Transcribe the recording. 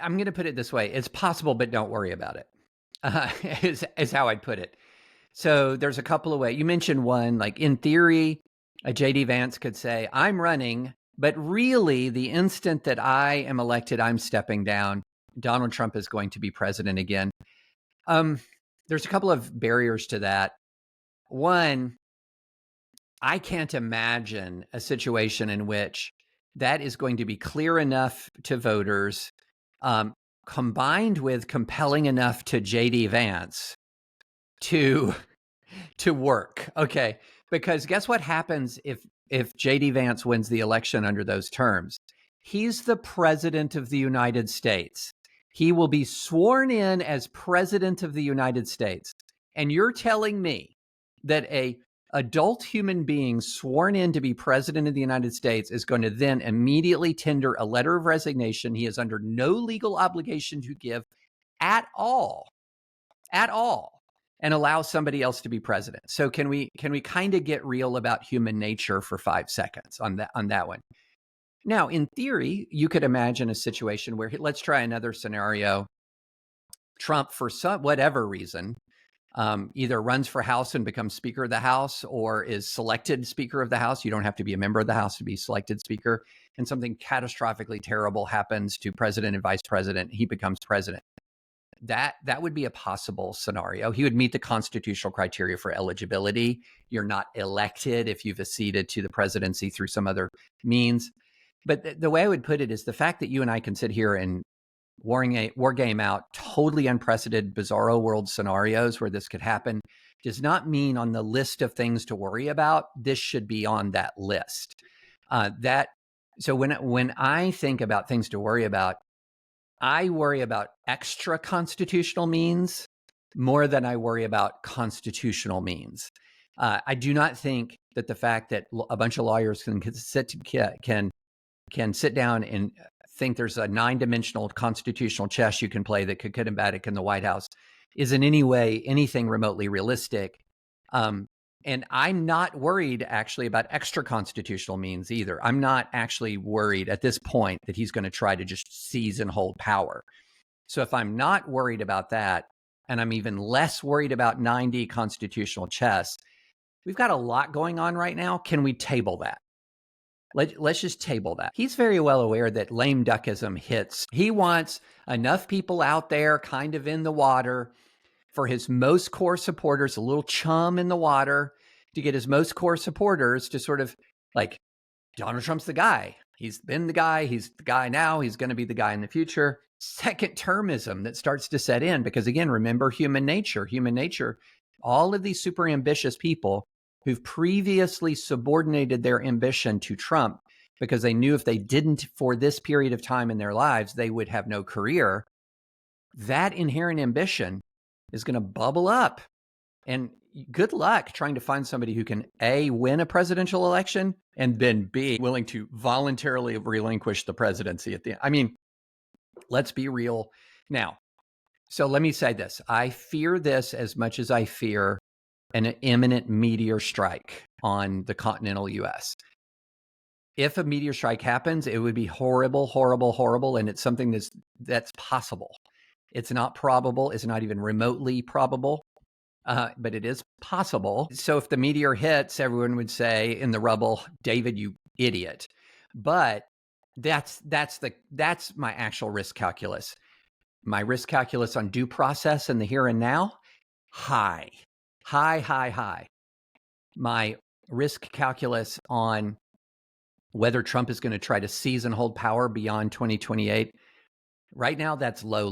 I'm going to put it this way. It's possible, but don't worry about it, uh, is how I'd put it. So there's a couple of ways. You mentioned one, like in theory, a JD Vance could say, I'm running, but really the instant that I am elected, I'm stepping down. Donald Trump is going to be president again. Um, there's a couple of barriers to that. One, I can't imagine a situation in which that is going to be clear enough to voters, um, combined with compelling enough to JD Vance to work. Okay, because guess what happens if JD Vance wins the election under those terms? He's the president of the United States. He will be sworn in as president of the United States. And you're telling me that a adult human being sworn in to be president of the United States is going to then immediately tender a letter of resignation he is under no legal obligation to give at all, and allow somebody else to be president? So can we kind of get real about human nature for 5 seconds on that one? Now, in theory, you could imagine a situation where, let's try another scenario. Trump, for some whatever reason, either runs for House and becomes Speaker of the House, or is selected Speaker of the House. You don't have to be a member of the House to be selected Speaker. And something catastrophically terrible happens to President and Vice President. He becomes president. That would be a possible scenario. He would meet the constitutional criteria for eligibility. You're not elected if you've acceded to the presidency through some other means. But the way I would put it is the fact that you and I can sit here and war game out totally unprecedented, bizarro world scenarios where this could happen does not mean on the list of things to worry about, this should be on that list. So when I think about things to worry about, I worry about extra constitutional means more than I worry about constitutional means. I do not think that the fact that a bunch of lawyers can sit down and think there's a 9-dimensional constitutional chess you can play that could put him back in the White House is in any way anything remotely realistic. And I'm not worried actually about extra constitutional means either. I'm not actually worried at this point that he's going to try to just seize and hold power. So if I'm not worried about that, and I'm even less worried about 9D constitutional chess, we've got a lot going on right now. Can we table that? Let's just table that. He's very well aware that lame duckism hits. He wants enough people out there kind of in the water for his most core supporters, a little chum in the water, to get his most core supporters to sort of like, Donald Trump's the guy. He's been the guy. He's the guy now. He's going to be the guy in the future. Second termism that starts to set in because, again, remember human nature. All of these super ambitious people who've previously subordinated their ambition to Trump because they knew if they didn't for this period of time in their lives, they would have no career. That inherent ambition is going to bubble up. And good luck trying to find somebody who can A, win a presidential election, and then B, willing to voluntarily relinquish the presidency at the end. I mean, let's be real now. So let me say this. I fear this as much as I fear an imminent meteor strike on the continental US. If a meteor strike happens, it would be horrible, horrible, horrible. And it's something that's possible. It's not probable. It's not even remotely probable, but it is possible. So if the meteor hits, everyone would say in the rubble, David, you idiot. But that's my actual risk calculus. My risk calculus on due process in the here and now, high. My risk calculus on whether Trump is going to try to seize and hold power beyond 2028, right now, that's low.